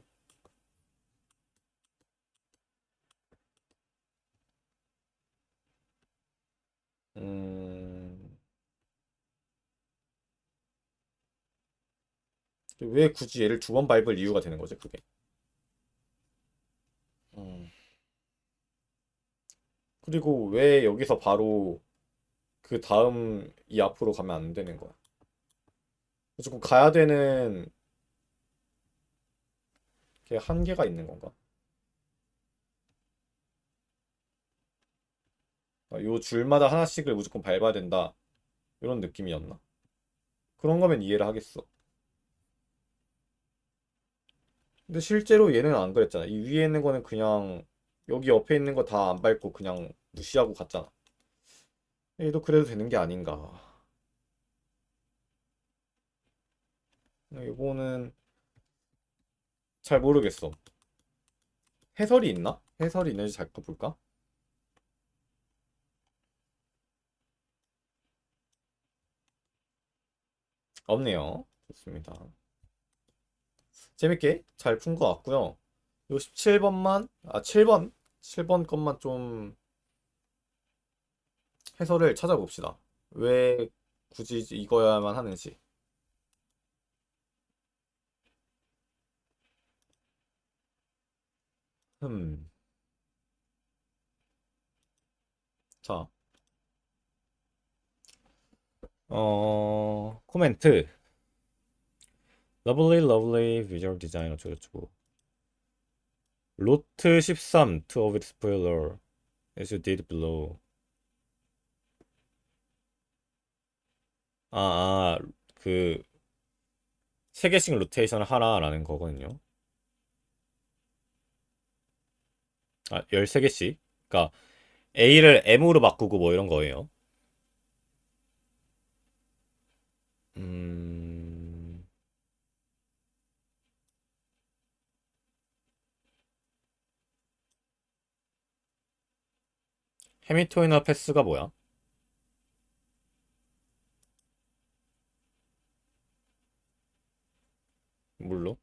음, 왜 굳이 얘를 두 번 밟을 이유가 되는 거지, 그게? 음, 그리고 왜 여기서 바로 그 다음 이 앞으로 가면 안 되는 거야? 무조건 가야 되는 게 한계가 있는 건가? 아, 요 줄마다 하나씩을 무조건 밟아야 된다. 이런 느낌이었나? 그런 거면 이해를 하겠어. 근데 실제로 얘는 안 그랬잖아. 이 위에 있는 거는 그냥 여기 옆에 있는 거 다 안 밟고 그냥 무시하고 갔잖아. A도 그래도 되는 게 아닌가. 이거는 잘 모르겠어. 해설이 있나? 해설이 있는지 잘 볼까? 없네요. 좋습니다. 재밌게 잘 푼 것 같고요. 요 17번만, 7번 것만 좀 해설을 찾아봅시다. 왜 굳이 이거야만 하는지. 음, 자, 코멘트. Lovely, lovely visual design 어쩌고저쩌고. 로트 13 to avoid spoiler as you did below. 그, 3개씩 로테이션을 하라라는 거거든요. 13개씩. 그러니까 A를 M으로 바꾸고 뭐 이런 거예요. 음, 해미토이너 패스가 뭐야? 물로?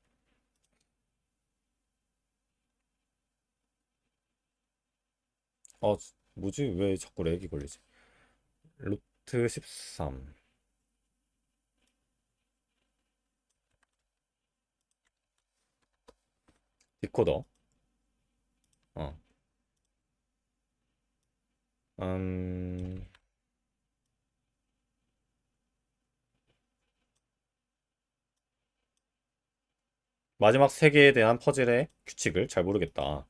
뭐지? 왜 자꾸 렉이 걸리지? 루트 13. 디코더. 어. 음, 마지막 3개에 대한 퍼즐의 규칙을 잘 모르겠다.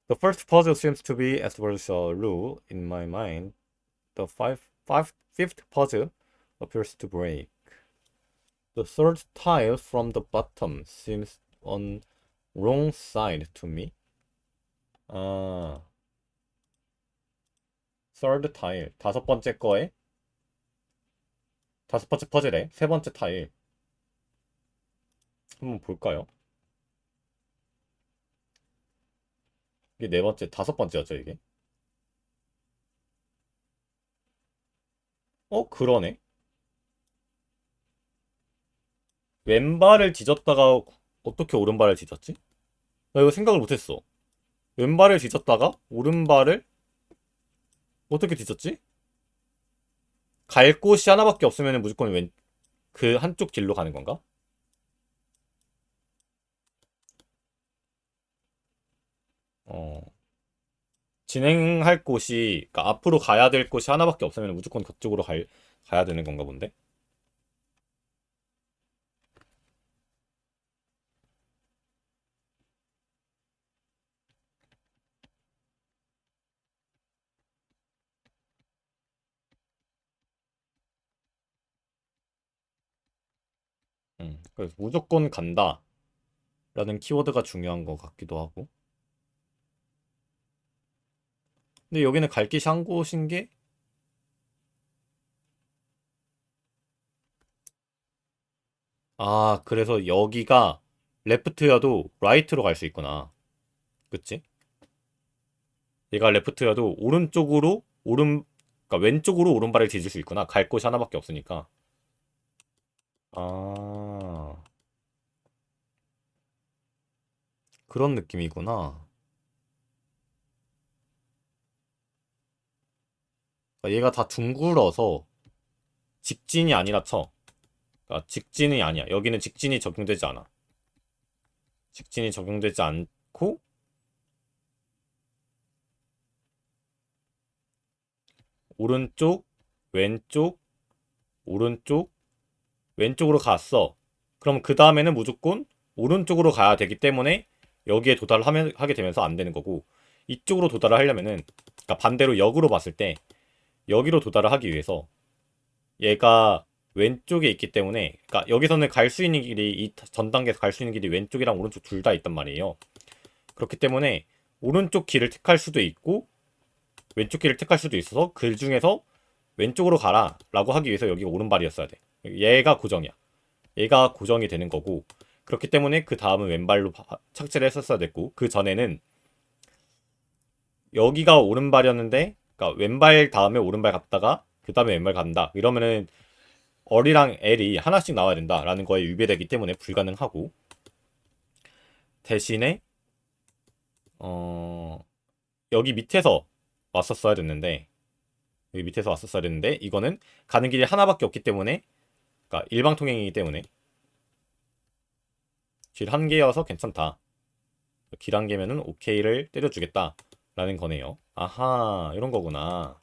The first puzzle seems to be as well as a rule in my mind. The fifth puzzle appears to break. The third tile from the bottom seems on wrong side to me. 아, third tile. 5번째 거에 5번째 퍼즐에 3번째 타일. 한번 볼까요? 이게 4번째, 5번째였죠, 이게? 그러네. 왼발을 뒤졌다가 어떻게 오른발을 뒤졌지? 나 이거 생각을 못했어. 왼발을 뒤졌다가 오른발을 어떻게 뒤졌지? 갈 곳이 하나밖에 없으면 무조건 그 한쪽 길로 가는 건가? 어, 진행할 곳이, 그러니까 앞으로 가야 될 곳이 하나밖에 없으면 무조건 그쪽으로 가야 되는 건가 본데? 그래서 무조건 간다 라는 키워드가 중요한 것 같기도 하고. 근데 여기는 갈 곳이 한 곳인 게, 그래서 여기가 레프트여도 라이트로 갈 수 있구나. 그치? 얘가 레프트여도 그러니까 왼쪽으로 오른발을 뒤질 수 있구나. 갈 곳이 하나밖에 없으니까. 아, 그런 느낌이구나. 그러니까 얘가 다 둥글어서 직진이 아니라 쳐. 그러니까 직진이 아니야. 여기는 직진이 적용되지 않아. 직진이 적용되지 않고 오른쪽, 왼쪽, 오른쪽, 왼쪽으로 갔어. 그럼 그 다음에는 무조건 오른쪽으로 가야 되기 때문에 여기에 하게 되면서 안 되는 거고, 이쪽으로 도달을 하려면은, 그러니까 반대로 역으로 봤을 때 여기로 도달을 하기 위해서 얘가 왼쪽에 있기 때문에, 그러니까 여기서는 갈 수 있는 길이, 이 전 단계에서 갈 수 있는 길이 왼쪽이랑 오른쪽 둘 다 있단 말이에요. 그렇기 때문에 오른쪽 길을 택할 수도 있고 왼쪽 길을 택할 수도 있어서 그 중에서 왼쪽으로 가라 라고 하기 위해서 여기가 오른발이었어야 돼. 얘가 고정이야. 얘가 고정이 되는 거고, 그렇기 때문에 그 다음은 왼발로 착지를 했었어야 됐고, 그 전에는 여기가 오른발이었는데, 그러니까 왼발 다음에 오른발 갔다가 그 다음에 왼발 간다 이러면은 R이랑 L이 하나씩 나와야 된다라는 거에 위배되기 때문에 불가능하고, 대신에 어 여기 밑에서 왔었어야 됐는데, 여기 밑에서 왔었어야 됐는데 이거는 가는 길이 하나밖에 없기 때문에, 그러니까 일방통행이기 때문에 길 한 개여서 괜찮다. 길 한 개면은 오케이를 때려주겠다 라는 거네요. 아하, 이런 거구나.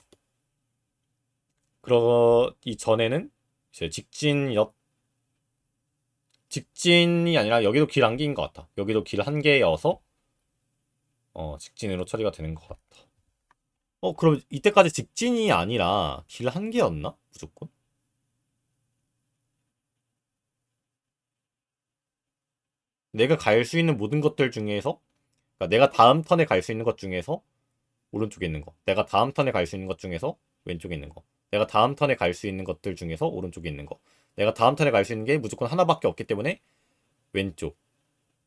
그러기 전에는 이제 직진이 아니라 여기도 길 한 개인 것 같아. 여기도 길 한 개여서 직진으로 처리가 되는 것 같아. 그럼 이때까지 직진이 아니라 길 한 개였나? 무조건? 내가 갈 수 있는 모든 것들 중에서, 그러니까 내가 다음 턴에 갈 수 있는 것 중에서 오른쪽에 있는 거, 내가 다음 턴에 갈 수 있는 것 중에서 왼쪽에 있는 거, 내가 다음 턴에 갈 수 있는 것들 중에서 오른쪽에 있는 거, 내가 다음 턴에 갈 수 있는 게 무조건 하나밖에 없기 때문에 왼쪽,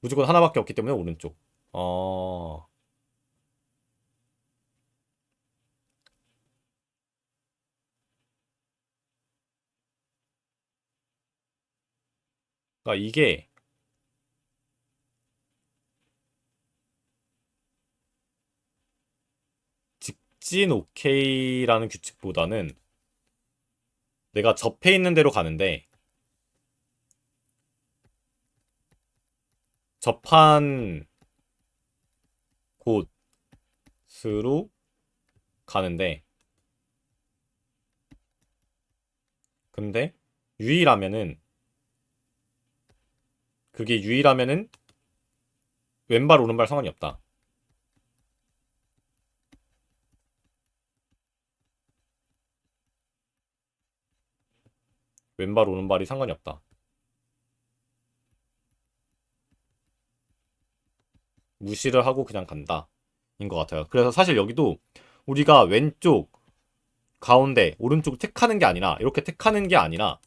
무조건 하나밖에 없기 때문에 오른쪽. 어, 그러니까 이게 직진 오케이라는 규칙보다는 내가 접해 있는 대로 가는데, 접한 곳으로 가는데, 근데 유일하면은, 그게 유일하면은 왼발 오른발 상관이 없다. 왼발 오른발이 상관이 없다. 무시를 하고 그냥 간다. 인 것 같아요. 그래서 사실 여기도 우리가 왼쪽, 가운데, 오른쪽 택하는 게 아니라, 이렇게 택하는 게 아니라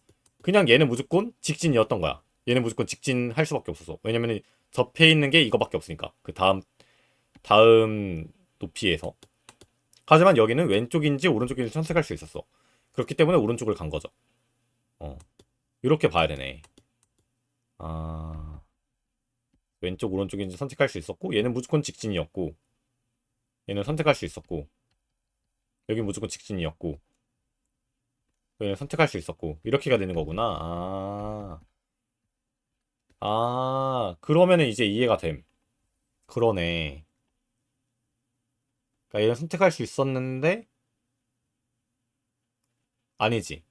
그냥 얘는 무조건 직진이었던 거야. 얘는 무조건 직진할 수밖에 없었어. 왜냐면 접해 있는 게 이거밖에 없으니까. 그 다음 높이에서. 하지만 여기는 왼쪽인지 오른쪽인지 선택할 수 있었어. 그렇기 때문에 오른쪽을 간 거죠. 어. 이렇게 봐야 되네. 아, 왼쪽 오른쪽인지 선택할 수 있었고, 얘는 무조건 직진이었고, 얘는 선택할 수 있었고, 여기 무조건 직진이었고, 얘는 선택할 수 있었고, 이렇게가 되는 거구나. 그러면은 이제 이해가 됨. 그러네. 그러니까 얘는 선택할 수 있었는데, 아니지.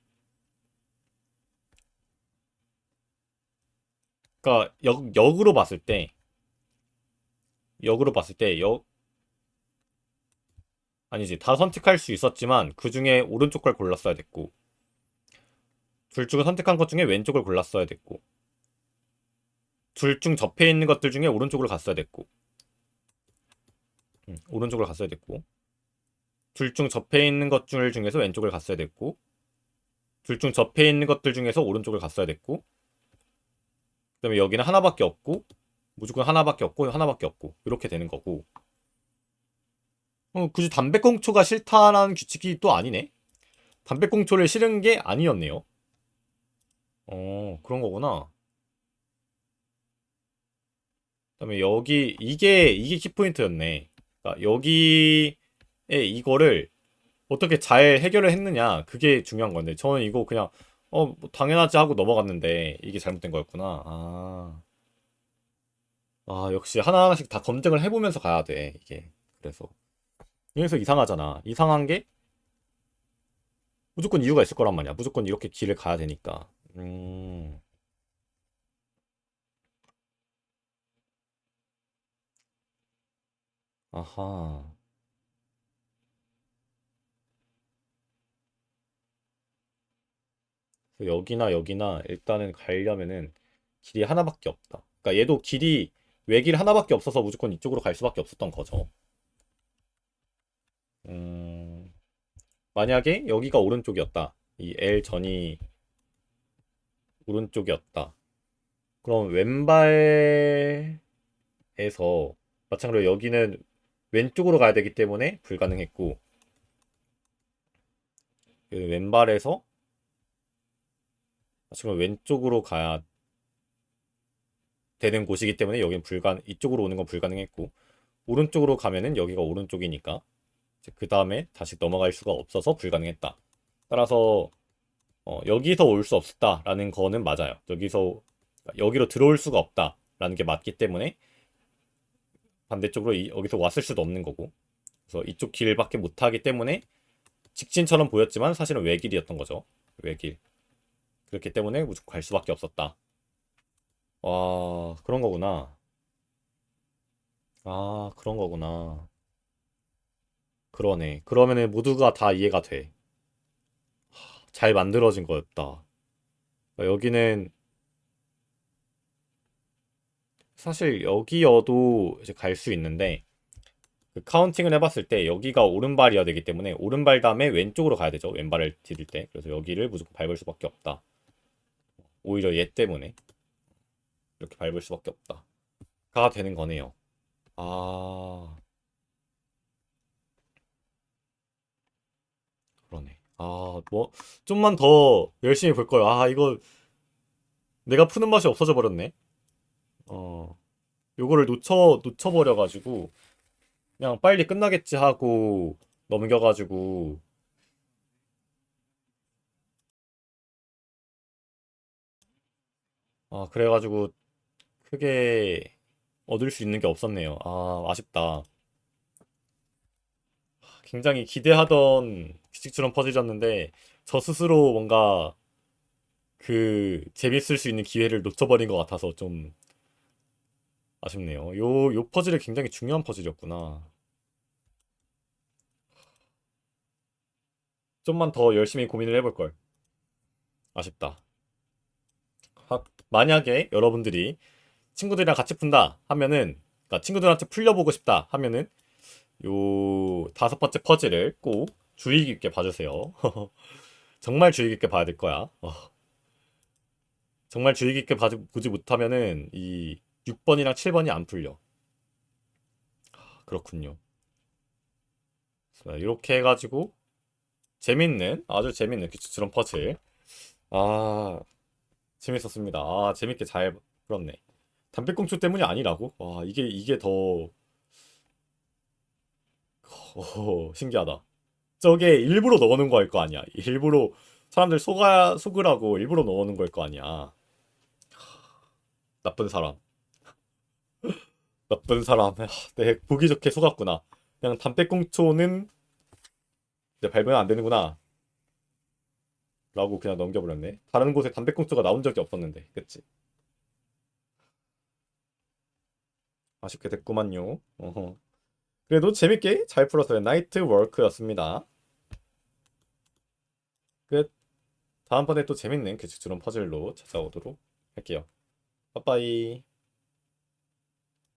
그러니까 역으로 봤을 때, 역으로 봤을 때, 아니지. 다 선택할 수 있었지만, 그 중에 오른쪽 걸 골랐어야 됐고, 둘 중 선택한 것 중에 왼쪽을 골랐어야 됐고, 둘 중 접해 있는 것들 중에 오른쪽으로 갔어야 됐고, 오른쪽을 갔어야 됐고, 둘 중 접해 있는 것들 중에서 왼쪽을 갔어야 됐고, 둘 중 접해 있는 것들 중에서 오른쪽을 갔어야 됐고, 그다음에 여기는 하나밖에 없고, 무조건 하나밖에 없고, 하나밖에 없고, 이렇게 되는 거고. 굳이 담배꽁초가 싫다라는 규칙이 또 아니네. 담배꽁초를 싫은 게 아니었네요. 그런 거구나. 그다음에 여기 이게 키포인트였네. 그러니까 여기에 이거를 어떻게 잘 해결을 했느냐, 그게 중요한 건데 저는 이거 그냥 뭐 당연하지 하고 넘어갔는데 이게 잘못된 거였구나. 역시 하나하나씩 다 검증을 해보면서 가야 돼 이게. 그래서 여기서 이상하잖아. 이상한 게 무조건 이유가 있을 거란 말이야. 무조건 이렇게 길을 가야 되니까. 아하. 여기나 여기나 일단은 가려면은 길이 하나밖에 없다. 그러니까 얘도 길이 외길 하나밖에 없어서 무조건 이쪽으로 갈 수밖에 없었던 거죠. 만약에 여기가 오른쪽이었다. 이 L 전이 오른쪽이었다. 그럼 왼발에서 마찬가지로 여기는 왼쪽으로 가야 되기 때문에 불가능했고, 그 왼발에서 마찬가지로 왼쪽으로 가야 되는 곳이기 때문에 여긴 이쪽으로 오는 건 불가능했고, 오른쪽으로 가면은 여기가 오른쪽이니까 그 다음에 다시 넘어갈 수가 없어서 불가능했다. 따라서 여기서 올 수 없었다라는 거는 맞아요. 여기로 들어올 수가 없다라는 게 맞기 때문에 반대쪽으로 여기서 왔을 수도 없는 거고, 그래서 이쪽 길밖에 못 하기 때문에 직진처럼 보였지만 사실은 외길이었던 거죠. 외길. 그렇기 때문에 무조건 갈 수밖에 없었다. 와, 그런 거구나. 아, 그런 거구나. 그러네. 그러면은 모두가 다 이해가 돼. 잘 만들어진 거였다. 그러니까 여기는 사실 여기여도 이제 갈 수 있는데, 그 카운팅을 해봤을 때 여기가 오른발이어야 되기 때문에 오른발 다음에 왼쪽으로 가야 되죠. 왼발을 디딜 때. 그래서 여기를 무조건 밟을 수밖에 없다. 오히려 얘 때문에 이렇게 밟을 수밖에 없다. 가 되는 거네요. 아, 그러네. 아, 뭐 좀만 더 열심히 볼 걸. 아, 이거 내가 푸는 맛이 없어져 버렸네. 어, 요거를 놓쳐버려가지고 그냥 빨리 끝나겠지 하고 넘겨가지고, 아, 그래가지고 크게 얻을 수 있는 게 없었네요. 아, 아쉽다. 굉장히 기대하던 규칙처럼 퍼즐이었는데 저 스스로 뭔가 그 재밌을 수 있는 기회를 놓쳐버린 것 같아서 좀 아쉽네요. 요 퍼즐이 굉장히 중요한 퍼즐이었구나. 좀만 더 열심히 고민을 해볼 걸. 아쉽다. 만약에 여러분들이 친구들이랑 같이 푼다 하면은, 그러니까 친구들한테 풀려보고 싶다 하면은 요 다섯 번째 퍼즐을 꼭 주의 깊게 봐주세요. 정말 주의 깊게 봐야 될 거야. 정말 주의 깊게 보지 못하면은 이 6번이랑 7번이 안 풀려. 그렇군요. 이렇게 해가지고 아주 재밌는 규칙처럼 퍼즐. 아, 재밌었습니다. 아, 재밌게 잘 풀었네. 담배꽁초 때문이 아니라고? 와, 이게 더 신기하다. 저게 일부러 넣어놓은 거일 거 아니야. 일부러 사람들 속으라고 일부러 넣어놓은 거일 거 아니야. 나쁜 사람. 나쁜 사람. 내 보기 좋게 속았구나. 그냥 담배꽁초는 이제 밟으면 안 되는구나 라고 그냥 넘겨버렸네. 다른 곳에 담배꽁초가 나온 적이 없었는데, 그치? 아쉽게 됐구만요. 어허. 그래도 재밌게 잘 풀었어요. 나이트 워크였습니다. 끝. 다음번에 또 재밌는 규칙주론 퍼즐로 찾아오도록 할게요. 빠빠이.